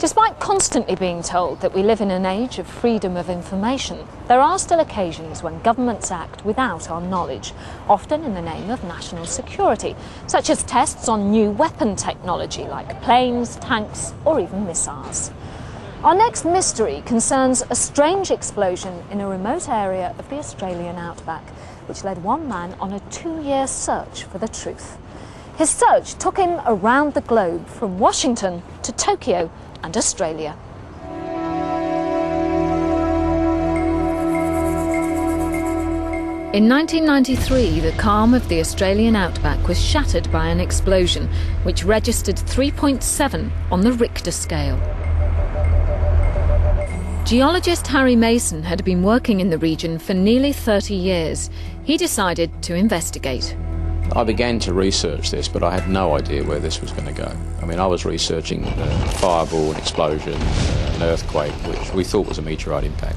Despite constantly being told that we live in an age of freedom of information, there are still occasions when governments act without our knowledge, often in the name of national security, such as tests on new weapon technology like planes, tanks, or even missiles. Our next mystery concerns a strange explosion in a remote area of the Australian outback, which led one man on a 2-year search for the truth. His search took him around the globe, from Washington to Tokyo and Australia. In 1993, the calm of the Australian outback was shattered by an explosion, which registered 3.7 on the Richter scale. Geologist Harry Mason had been working in the region for nearly 30 years. He decided to investigate. I began to research this, but I had no idea where this was going to go. I mean, I was researching a fireball, an explosion, an earthquake, which we thought was a meteorite impact.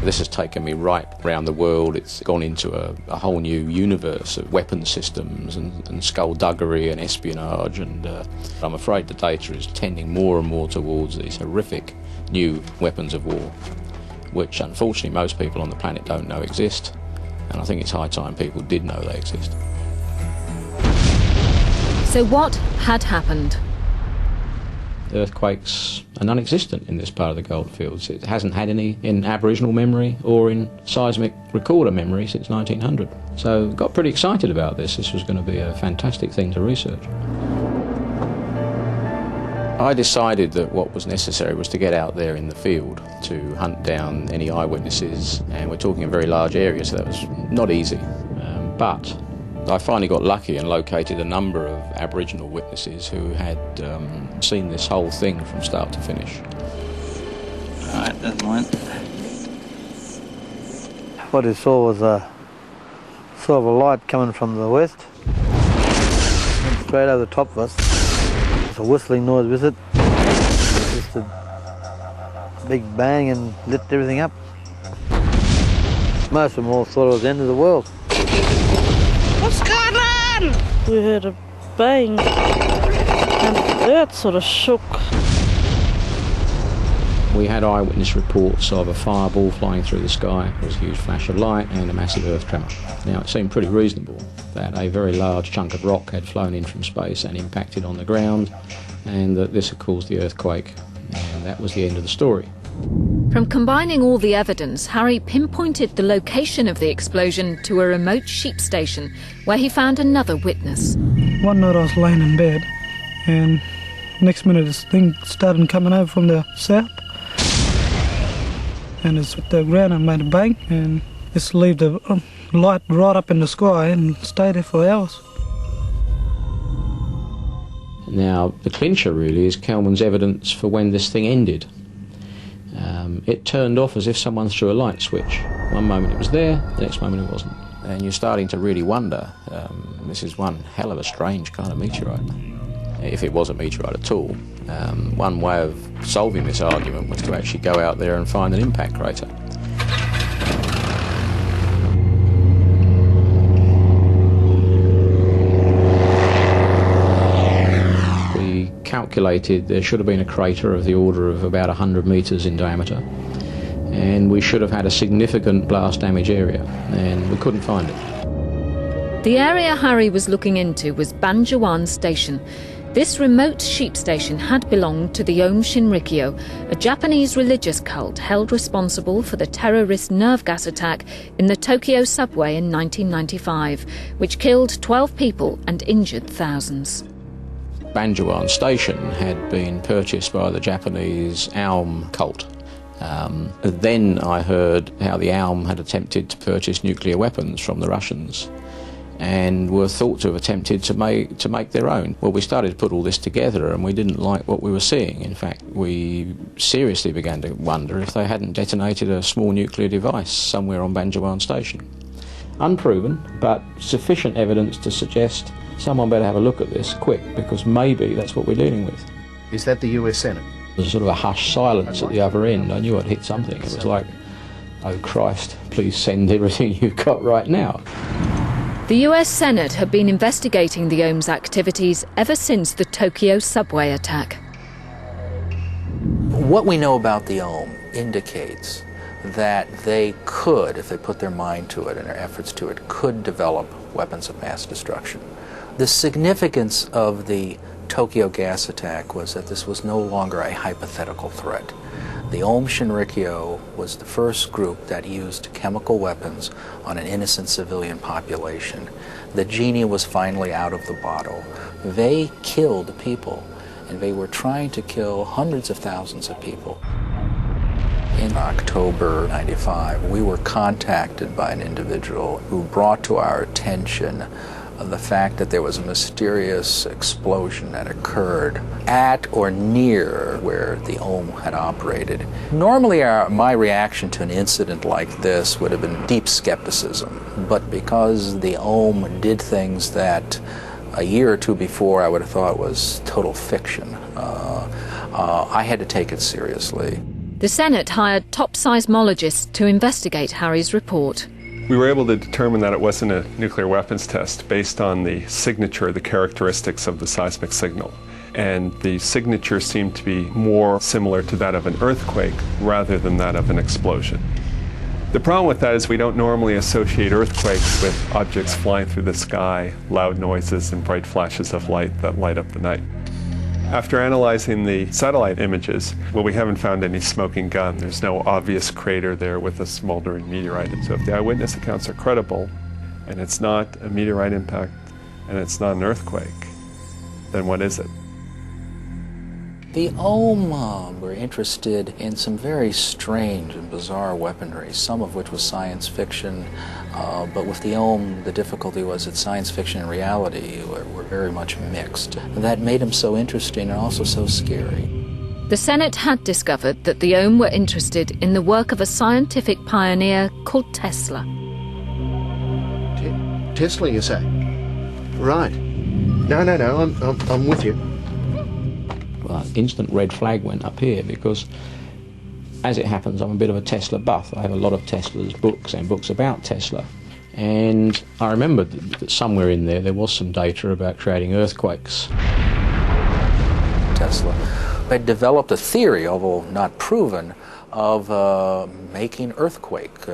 This has taken me right around the world. It's gone into a whole new universe of weapon systems and skullduggery and espionage, and I'm afraid the data is tending more and more towards these horrific new weapons of war, which unfortunately most people on the planet don't know exist, and I think it's high time people did know they exist. So what had happened? Earthquakes are non-existent in this part of the goldfields. It hasn't had any in Aboriginal memory or in seismic recorder memory since 1900. So got pretty excited about this. This was going to be a fantastic thing to research. I decided that what was necessary was to get out there in the field to hunt down any eyewitnesses, and we're talking a very large area, so that was not easy. But I finally got lucky and located a number of Aboriginal witnesses who had seen this whole thing from start to finish. Alright, that's mine. What he saw was a sort of a light coming from the west, went straight over the top of us. There's a whistling noise with it, just a big bang and lit everything up. Most of them all thought it was the end of the world. What's going on? We heard a bang and the earth sort of shook. We had eyewitness reports of a fireball flying through the sky. There was a huge flash of light and a massive earth tremor. Now, it seemed pretty reasonable that a very large chunk of rock had flown in from space and impacted on the ground, and that this had caused the earthquake, and that was the end of the story. From combining all the evidence, Harry pinpointed the location of the explosion to a remote sheep station, where he found another witness. One night I was laying in bed, and next minute this thing started coming over from the south, and it's hit the ground and made a bang, and it's left the light right up in the sky and stayed there for hours. Now, the clincher really is Kelman's evidence for when this thing ended. It turned off as if someone threw a light switch. One moment it was there, the next moment it wasn't. And you're starting to really wonder, this is one hell of a strange kind of meteorite. If it was a meteorite at all. One way of solving this argument was to actually go out there and find an impact crater. Calculated there should have been a crater of the order of about 100 metres in diameter, and we should have had a significant blast damage area, and we couldn't find it. The area Harry was looking into was Banjawan Station. This remote sheep station had belonged to the Aum Shinrikyo, a Japanese religious cult held responsible for the terrorist nerve gas attack in the Tokyo subway in 1995, which killed 12 people and injured thousands. Banjawan Station had been purchased by the Japanese Aum cult. Then I heard how the Aum had attempted to purchase nuclear weapons from the Russians and were thought to have attempted to make their own. Well, we started to put all this together and we didn't like what we were seeing. In fact, we seriously began to wonder if they hadn't detonated a small nuclear device somewhere on Banjawan Station. Unproven, but sufficient evidence to suggest someone better have a look at this quick, because maybe that's what we're dealing with. Is that the US Senate? There was sort of a hushed silence at the other end. I knew I'd hit something. It was like, oh Christ, please send everything you've got right now. The US Senate had been investigating the Aum's activities ever since the Tokyo subway attack. What we know about the Aum indicates that they could, if they put their mind to it and their efforts to it, could develop weapons of mass destruction. The significance of the Tokyo gas attack was that this was no longer a hypothetical threat. The Aum Shinrikyo was the first group that used chemical weapons on an innocent civilian population. The genie was finally out of the bottle. They killed people, and they were trying to kill hundreds of thousands of people. In October '95, we were contacted by an individual who brought to our attention the fact that there was a mysterious explosion that occurred at or near where the Aum had operated. Normally my reaction to an incident like this would have been deep skepticism, but because the Aum did things that a year or two before I would have thought was total fiction, I had to take it seriously. The Senate hired top seismologists to investigate Harry's report. We were able to determine that it wasn't a nuclear weapons test based on the signature, the characteristics of the seismic signal. And the signature seemed to be more similar to that of an earthquake rather than that of an explosion. The problem with that is we don't normally associate earthquakes with objects flying through the sky, loud noises, and bright flashes of light that light up the night. After analyzing the satellite images, well, we haven't found any smoking gun. There's no obvious crater there with a smoldering meteorite. So if the eyewitness accounts are credible, and it's not a meteorite impact, and it's not an earthquake, then what is it? The Aum were interested in some very strange and bizarre weaponry, some of which was science fiction, but with the Aum, the difficulty was that science fiction and reality were very much mixed. And that made them so interesting and also so scary. The Senate had discovered that the Aum were interested in the work of a scientific pioneer called Tesla. Tesla, you say? Right. No, I'm with you. Well, instant red flag went up here because, as it happens, I'm a bit of a Tesla buff. I have a lot of Tesla's books and books about Tesla. And I remembered that somewhere in there was some data about creating earthquakes. Tesla had developed a theory, although not proven, of making earthquake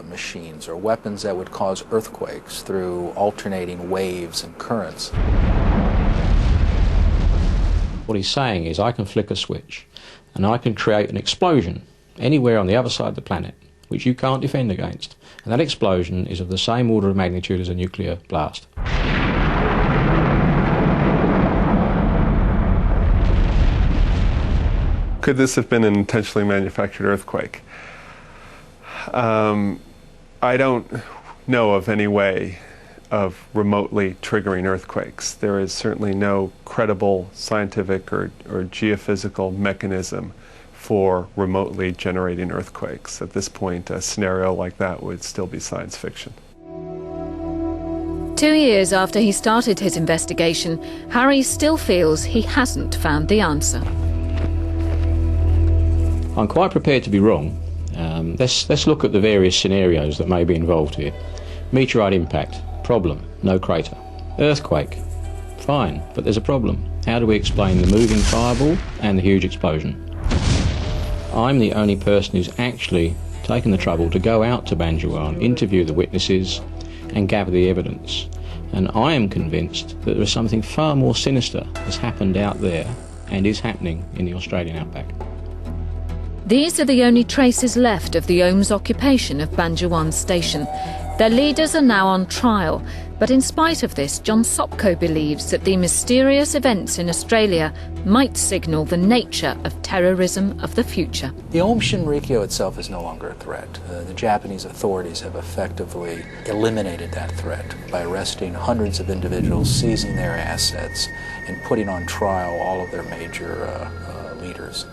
machines or weapons that would cause earthquakes through alternating waves and currents. What he's saying is I can flick a switch and I can create an explosion anywhere on the other side of the planet which you can't defend against. And that explosion is of the same order of magnitude as a nuclear blast. Could this have been an intentionally manufactured earthquake? I don't know of any way of remotely triggering earthquakes. There is certainly no credible scientific or geophysical mechanism for remotely generating earthquakes. At this point, a scenario like that would still be science fiction. 2 years after he started his investigation, Harry still feels he hasn't found the answer. I'm quite prepared to be wrong. Let's look at the various scenarios that may be involved here. Meteorite impact. Problem, no crater. Earthquake, fine, but there's a problem. How do we explain the moving fireball and the huge explosion? I'm the only person who's actually taken the trouble to go out to Banjuan, interview the witnesses and gather the evidence. And I am convinced that there is something far more sinister has happened out there and is happening in the Australian outback. These are the only traces left of the Aum's occupation of Banjuan Station. Their leaders are now on trial, but in spite of this, John Sopko believes that the mysterious events in Australia might signal the nature of terrorism of the future. The Aum Shinrikyo itself is no longer a threat. The Japanese authorities have effectively eliminated that threat by arresting hundreds of individuals, seizing their assets, and putting on trial all of their major leaders.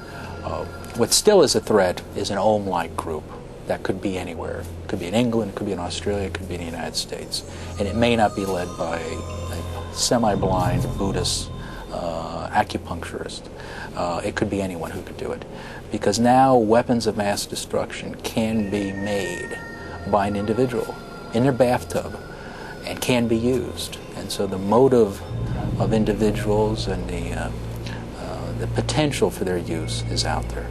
What still is a threat is an Aum-like group that could be anywhere. It could be in England, it could be in Australia, it could be in the United States. And it may not be led by a semi-blind Buddhist acupuncturist. It could be anyone who could do it. Because now weapons of mass destruction can be made by an individual in their bathtub and can be used. And so the motive of individuals and the potential for their use is out there.